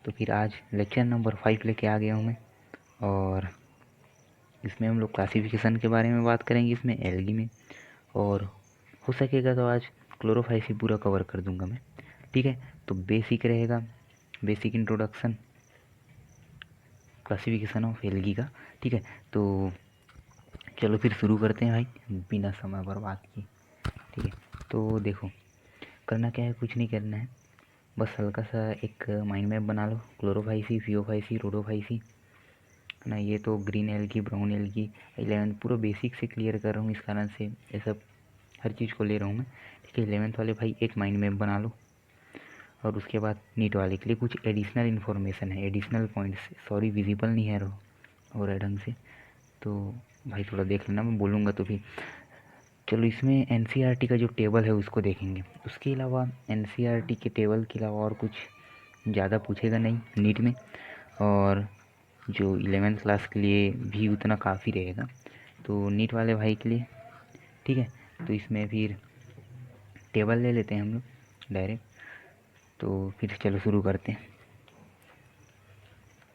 तो फिर आज लेक्चर नंबर 5 लेके आ गया हूँ मैं। और इसमें हम लोग क्लासिफिकेशन के बारे में बात करेंगे इसमें एल्गी में। और हो सकेगा तो आज क्लोरोफाइसी पूरा कवर कर दूंगा मैं। ठीक है, तो बेसिक रहेगा, basic introduction classification of algae का। ठीक है, तो चलो फिर शुरू करते हैं भाई बिना समय बर्बाद किए। ठीक है, तो देखो करना क्या है, कुछ नहीं करना है, बस हल्का सा एक माइंड मैप बना लो। क्लोरोफाइसी, फियोफाइसी, रोडोफाइसी, है ना। ये तो ग्रीन एल्गी, ब्राउन एल्गी, 11 पूरा बेसिक से क्लियर कर रहा हूँ, इस कारण से ये सब हर चीज़ को ले रहा हूँ मैं। ठीक है, 11th वाले भाई एक माइंड मैप बना लो। और उसके बाद नीट वाले के लिए कुछ एडिशनल इन्फॉर्मेशन है, एडिशनल पॉइंट्स, सॉरी विजिबल नहीं है हो रहा ढंग से, तो भाई थोड़ा देख लेना, मैं बोलूँगा तो भी। चलो इसमें एनसीईआरटी का जो टेबल है उसको देखेंगे। उसके अलावा एनसीईआरटी के टेबल के अलावा और कुछ ज़्यादा पूछेगा नहीं नीट में, और जो 11th क्लास के लिए भी उतना काफ़ी रहेगा, तो नीट वाले भाई के लिए। ठीक है, तो इसमें फिर टेबल ले लेते हैं हम लोग डायरेक्ट। तो फिर चलो शुरू करते हैं।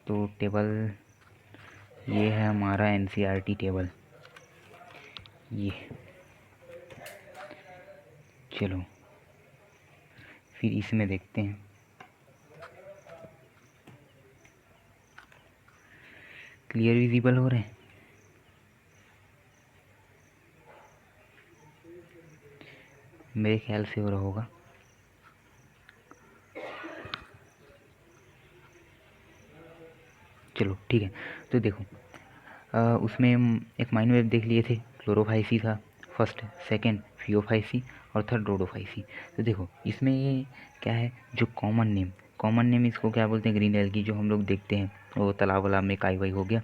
तो टेबल ये है हमारा एनसीईआरटी टेबल, ये। चलो फिर इसमें देखते हैं। क्लियर विजिबल हो रहे हैं? मेरे ख्याल से हो रहा होगा। चलो ठीक है, तो देखो उसमें हम एक माइंड मैप देख लिए थे। क्लोरोफाइसी था फर्स्ट, सेकंड फियोफाइसी और थर्ड रोडोफाइसी। तो देखो इसमें ये क्या है, जो कॉमन नेम इसको क्या बोलते हैं, ग्रीन एल्गी जो हम लोग देखते हैं, वो तालाब वालाब में काई वाई हो गया।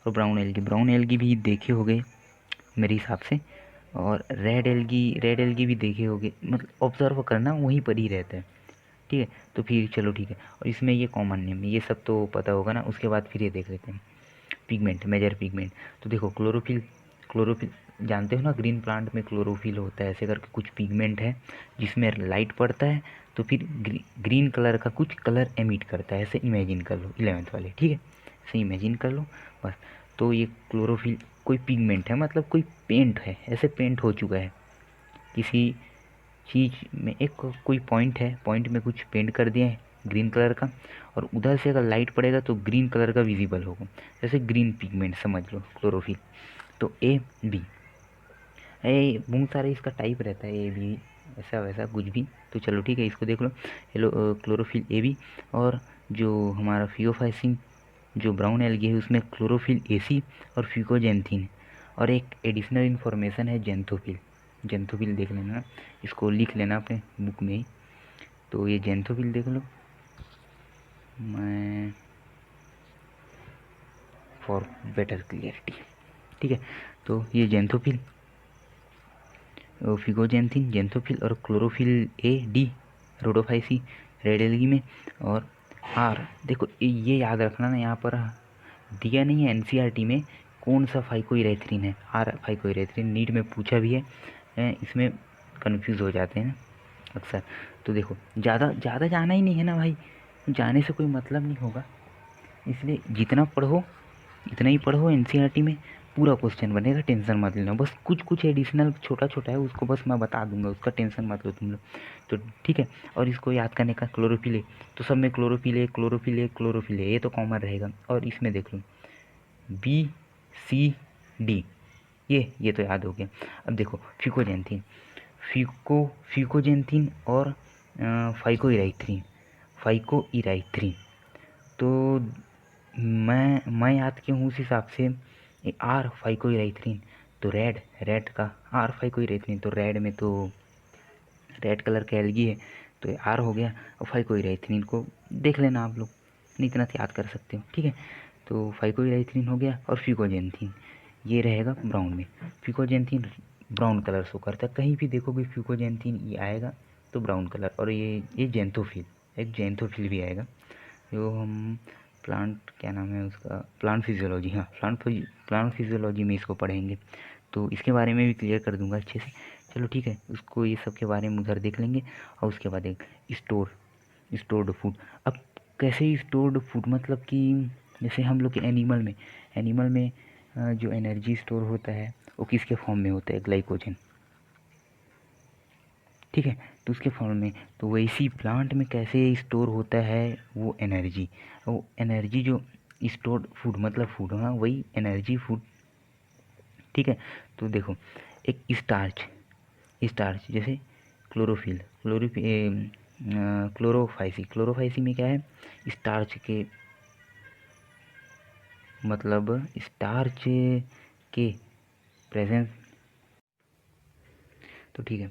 और ब्राउन एल्गी भी देखे हो गए मेरे हिसाब से। और रेड एल्गी भी देखे होगे, मतलब ऑब्जर्व करना वहीं पर ही रहता है। ठीक है, तो फिर चलो ठीक है। और इसमें ये कॉमन नेम, ये सब तो पता होगा ना। उसके बाद फिर ये देख लेते हैं पिगमेंट, मेजर पिगमेंट। तो देखो क्लोरोफिल जानते हो ना, ग्रीन प्लांट में क्लोरोफिल होता है, ऐसे करके कुछ पिगमेंट है जिसमें लाइट पड़ता है तो फिर ग्रीन कलर का कुछ कलर एमिट करता है, ऐसे इमेजिन कर लो 11th वाले। ठीक है, ऐसे इमेजिन कर लो बस। तो ये क्लोरोफिल कोई पिगमेंट है, मतलब कोई पेंट है, ऐसे पेंट हो चुका है किसी चीज़ में। एक कोई पॉइंट है, पॉइंट में कुछ पेंट कर दिया है ग्रीन कलर का, और उधर से अगर लाइट पड़ेगा तो ग्रीन कलर का विजिबल होगा, जैसे ग्रीन पिगमेंट समझ लो क्लोरोफिल। तो ए बी, बहुत सारे इसका टाइप रहता है, ए बी ऐसा वैसा कुछ भी। तो चलो ठीक है, इसको देख लो। Hello, chlorophyll A B. और जो हमारा फियोफाइसिन जो ब्राउन एल्गी है उसमें क्लोरोफिल ए सी और फिकोजेंथिन। और एक एडिशनल इन्फॉर्मेशन है जेंथोफिल। जेंथोफिल देख लेना, इसको लिख लेना अपने बुक में ही। तो ये जेंथोफिल देख लो, मैं फॉर बेटर क्लियरिटी। ठीक है, तो ये जेंथोफिल, फिगोजेंथिन, जेंथोफिल और chlorophyll A D Rhodophyceae red algae में। और आर देखो ये याद रखना ना, यहाँ पर दिया नहीं है एनसीईआरटी में कौन सा फाइकोइरेथ्रिन है। आर फाइकोइरेथ्रिन नीट में पूछा भी है, इसमें कंफ्यूज हो जाते हैं अक्सर। तो देखो ज़्यादा ज़्यादा जाना ही नहीं है ना भाई, जाने से कोई मतलब नहीं होगा, इसलिए जितना पढ़ो इतना ही पढ़ो। एनसीईआरटी में पूरा क्वेश्चन बनेगा, टेंशन मत लेना। बस कुछ कुछ एडिशनल छोटा छोटा है, उसको बस मैं बता दूंगा, उसका टेंशन मत लो तुम लोग। तो ठीक है, और इसको याद करने का क्लोरोफिल ए, तो सब में chlorophyll A chlorophyll A chlorophyll A, ये तो कॉमन रहेगा। और इसमें देख लो बी सी डी, ये तो याद हो गया। अब देखो फिकोजेंथिन, फिकोजेंथिन और फाइकोइराइथ्रिन, फाइकोइराइथ्रिन। तो मैं याद क्यों हूँ उस हिसाब से, आर फाइकोइराइथ्रिन, तो रेड का आर फाइकोइराइथ्रिन, तो रेड में तो रेड कलर का एल्गी है, तो ये आर हो गया। और फाइकोइराइथ्रिन को देख लेना आप लोग, नहीं इतना तो याद कर सकते हो। ठीक है, तो फाइकोइराइथ्रिन हो गया। और फिकोजेंथिन ये रहेगा ब्राउन में। फिकोजेंथिन ब्राउन कलर शो करता है, कहीं भी देखोगे फिकोजेंथिन ये आएगा तो ब्राउन कलर। और ये जेंथोफिल, एक जेंथोफिल भी आएगा, जो हम प्लांट क्या नाम है उसका, प्लांट फिजियोलॉजी, हाँ प्लांट फिजियोलॉजी में इसको पढ़ेंगे, तो इसके बारे में भी क्लियर कर दूंगा अच्छे से। चलो ठीक है, उसको ये सब के बारे में उधर देख लेंगे। और उसके बाद एक स्टोर्ड फूड। अब कैसे स्टोर्ड फूड, मतलब कि जैसे हम लोग के एनिमल में जो एनर्जी स्टोर होता है वो किसके फॉर्म में होता है, ग्लाइकोजन, ठीक है, तो उसके फॉर्म में। तो वैसी प्लांट में कैसे स्टोर होता है वो एनर्जी जो स्टोर्ड फूड, मतलब फूड, हाँ वही एनर्जी फूड, ठीक है। तो देखो एक स्टार्च जैसे क्लोरोफिल क्लोरोफाइसी में क्या है, स्टार्च के, मतलब स्टार्च के प्रेजेंस, तो ठीक है।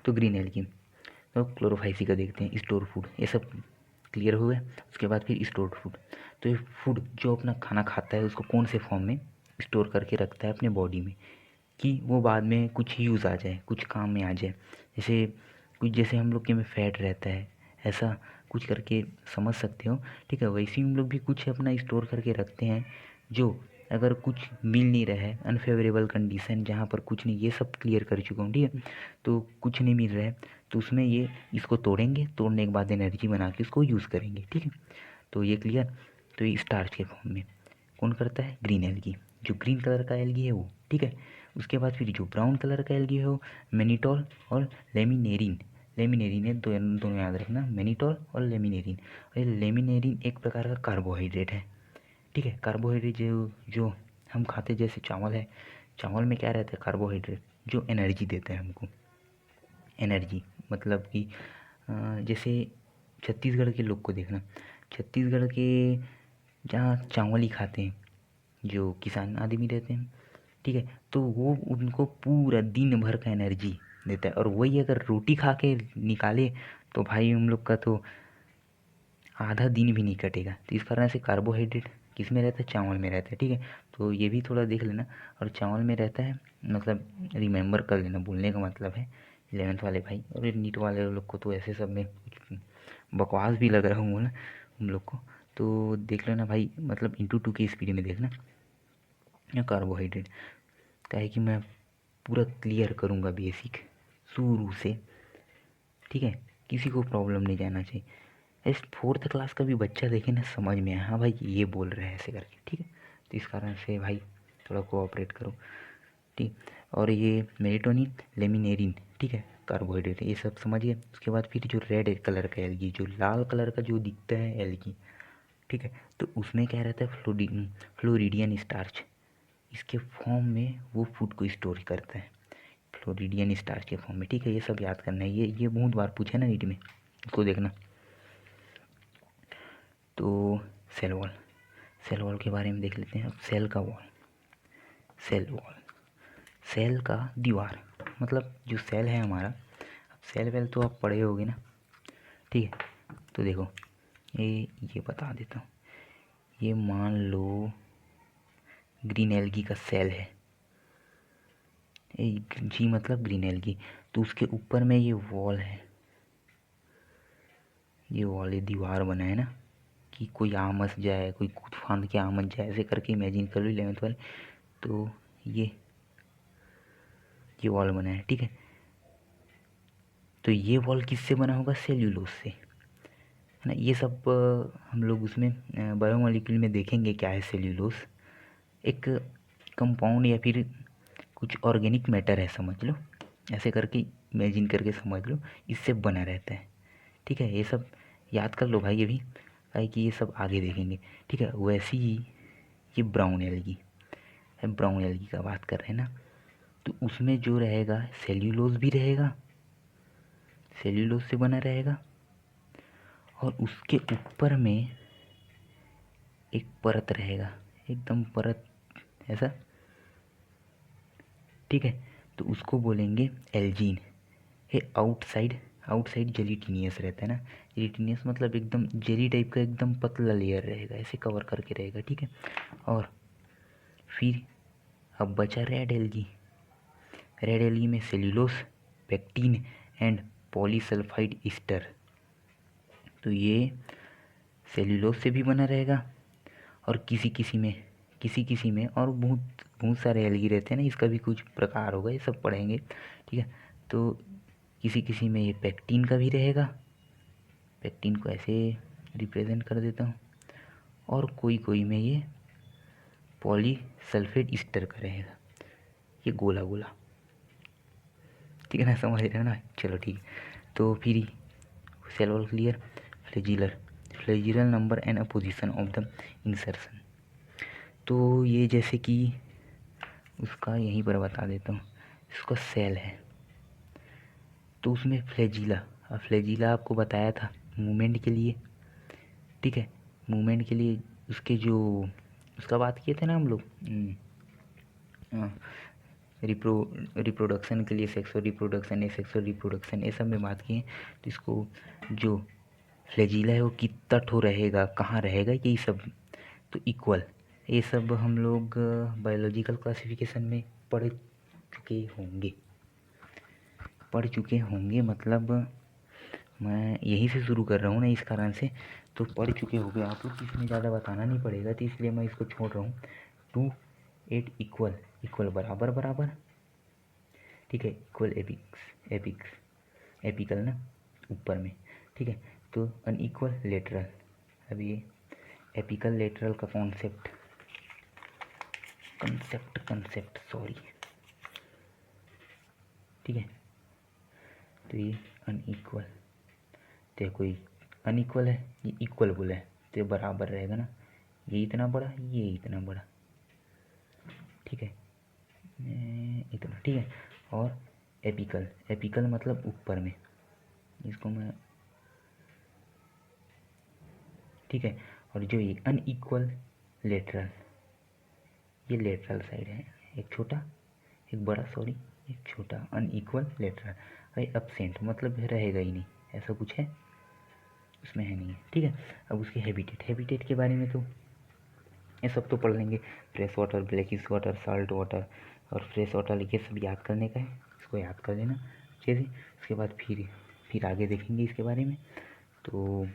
तो ग्रीन एल्गी, तो क्लोरोफाइसी का देखते हैं, स्टोर फूड, ये सब क्लियर हुआ है। उसके बाद फिर स्टोर्ड फूड, तो ये फूड जो अपना खाना खाता है उसको कौन से फॉर्म में स्टोर करके रखता है अपने बॉडी में, कि वो बाद में कुछ यूज़ आ जाए, कुछ काम में आ जाए। जैसे कुछ, जैसे हम लोग के में फैट रहता है, ऐसा कुछ करके समझ सकते हो, ठीक है। वैसे ही हम लोग भी कुछ अपना स्टोर करके रखते हैं, जो अगर कुछ मिल नहीं रहा है, अनफेवरेबल कंडीशन जहाँ पर कुछ नहीं, ये सब क्लियर कर चुका हूँ, ठीक है। तो कुछ नहीं मिल रहा है तो उसमें ये इसको तोड़ेंगे, तोड़ने के बाद एनर्जी बना के उसको यूज़ करेंगे, ठीक है। तो ये क्लियर। तो ये स्टार्च के फॉर्म में कौन करता है, ग्रीन एल्गी, जो ग्रीन कलर का एल्गी है वो, ठीक है। उसके बाद फिर जो ब्राउन कलर का एल्गी है वो मैनिटोल और लेमिनेरिन, लेमिनेरिन है, दोनों याद रखना, मैनिटोल और लेमिनेरिन। और ये लेमिनेरिन एक प्रकार का कार्बोहाइड्रेट है, ठीक है। कार्बोहाइड्रेट जो जो हम खाते, जैसे चावल है, चावल में क्या रहता है, कार्बोहाइड्रेट, जो एनर्जी देता है हमको, एनर्जी, मतलब कि जैसे छत्तीसगढ़ के लोग को देखना, छत्तीसगढ़ के जहाँ चावल ही खाते हैं, जो किसान आदमी रहते हैं, ठीक है, तो वो उनको पूरा दिन भर का एनर्जी देता है। और वही अगर रोटी खा के निकाले तो भाई हम लोग का तो आधा दिन भी नहीं कटेगा। तो इस कारण से कार्बोहाइड्रेट किस में रहता है, चावल में रहता है, ठीक है। तो ये भी थोड़ा देख लेना। और चावल में रहता है, मतलब रिमेंबर कर लेना, बोलने का मतलब है 11th वाले भाई, और नीट वाले लोग को तो ऐसे सब में कुछ बकवास भी लग रहा हूँ ना उन लोग को, तो देख लेना भाई, मतलब इंटू 2 की स्पीड में देखना कार्बोहाइड्रेट का है, कि मैं पूरा क्लियर करूँगा बेसिक शुरू से, ठीक है। किसी को प्रॉब्लम नहीं जाना चाहिए। इस 4th क्लास का भी बच्चा देखे ना, समझ में आए, हाँ भाई ये बोल रहे हैं ऐसे करके, ठीक है। तो इस कारण से भाई थोड़ा कोऑपरेट करो, ठीक। और ये मेलेटोनिन, लेमिनेरिन, ठीक है, कार्बोहाइड्रेट है, ये सब समझिए। उसके बाद फिर जो रेड कलर का एल्गी, जो लाल कलर का जो दिखता है एल्गी, ठीक है, तो उसमें क्या रहता है, फ्लोरिडियन स्टार्च, इसके फॉर्म में वो फूड को स्टोर करता है, फ्लोरिडियन स्टार्च के फॉर्म में, ठीक है। ये सब याद करना है, ये बहुत बार पूछा ना नीट में, इसको देखना। तो सेल वॉल के बारे में देख लेते हैं अब। सेल का वॉल, सेल वॉल, सेल का दीवार, मतलब जो सेल है हमारा, अब सेल वेल तो आप पढ़े होगे ना, ठीक है। तो देखो ये बता देता हूँ, ये मान लो ग्रीन एल्गी का सेल है, जी मतलब ग्रीन एल्गी, तो उसके ऊपर में ये वॉल है, ये वॉल, ये दीवार बना है ना, कि कोई आ मस जाए, कोई कूद फांद के आ मस जाए, ऐसे करके इमेजिन कर लो 11th वाले। तो ये वॉल बना है, ठीक है। तो ये वॉल किससे बना होगा, सेल्यूलोज से, है ना। ये सब हम लोग उसमें बायोमोलिक्यूल में देखेंगे क्या है सेल्यूलोज, एक कंपाउंड या फिर कुछ ऑर्गेनिक मैटर है, समझ लो, ऐसे करके इमेजिन करके समझ लो, इससे बना रहता है, ठीक है। ये सब याद कर लो भाई, ये भी भाई कि ये सब आगे देखेंगे, ठीक है। वैसे ही ये ब्राउन एल्गी है, ब्राउन एल्गी का बात कर रहे हैं ना, तो उसमें जो रहेगा सेल्यूलोज भी रहेगा, सेल्यूलोज से बना रहेगा, और उसके ऊपर में एक परत रहेगा, एकदम परत ऐसा, ठीक है। तो उसको बोलेंगे एल्जीन। ये आउटसाइड, आउटसाइड जेलिटिनियस रहता है ना, जेलिटिनियस मतलब एकदम जेली टाइप का, एकदम पतला लेयर रहेगा, ऐसे कवर करके रहेगा, ठीक है। और फिर अब बचा रेड एल्गी, रेड एल्गी में cellulose, pectin and polysulphide ester, तो ये सेल्यूलोस से भी बना रहेगा, और किसी किसी में और बहुत बहुत सारे एल्गी रहते हैं ना, इसका भी कुछ प्रकार होगा, ये सब पढ़ेंगे, ठीक है। तो किसी किसी में ये पेक्टिन का भी रहेगा, पेक्टिन को ऐसे रिप्रेजेंट कर देता हूँ, और कोई कोई में ये पॉलीसल्फेट ईस्टर का रहेगा, ये गोला गोला, ठीक है ना, समझ रहे हो ना। चलो ठीक है, तो फिर cell wall clear. Flagellar number and a position of the insertion, तो ये जैसे कि उसका यहीं पर बता देता हूँ, इसका सेल है तो उसमें फ्लैजिला आपको बताया था मूवमेंट के लिए, ठीक है, मूवमेंट के लिए उसके जो उसका बात किए थे ना हम लोग, रिप्रोडक्शन के लिए सेक्सुअल रिप्रोडक्शन ये सब में बात किए। तो इसको जो फ्लैजिला है वो कितना ठो रहेगा, कहाँ रहेगा, यही सब, तो इक्वल, ये सब हम लोग बायोलॉजिकल क्लासिफिकेशन में पढ़ चुके होंगे, मतलब मैं यहीं से शुरू कर रहा हूँ ना, इस कारण से, तो पढ़ चुके होंगे आप लोग, इसमें ज़्यादा बताना नहीं पड़ेगा, तो इसलिए मैं इसको छोड़ रहा हूँ। 2 8 इक्वल बराबर बराबर, ठीक है, इक्वल एपिकल ना ऊपर में, ठीक है, तो अनइक्वल लेटरल। अब ये एपिकल लेटरल का कंसेप्ट सॉरी, ठीक है, तो ये अनइक्वल, तो कोई अनइक्वल है, ये इक्वल बोला है, तो ये बराबर रहेगा ना, ये इतना बड़ा, ये इतना बड़ा, ठीक है, इतना, ठीक है, और एपिकल मतलब ऊपर में, इसको मैं, ठीक है, और जो ये अनइक्वल लेटरल, ये लेटरल साइड है, एक छोटा एक बड़ा, सॉरी एक छोटा, अनइक्वल लेटरल, अरे एब्सेंट मतलब रहेगा ही नहीं, ऐसा कुछ है उसमें, है नहीं है, ठीक है। अब उसके हैबिटेट के बारे में तो ये सब तो पढ़ लेंगे, fresh water, blackish water, salt water और फ्रेश वाटर, ये सब याद करने का है, इसको याद कर लेना अच्छे से। उसके बाद फिर आगे देखेंगे इसके बारे में। तो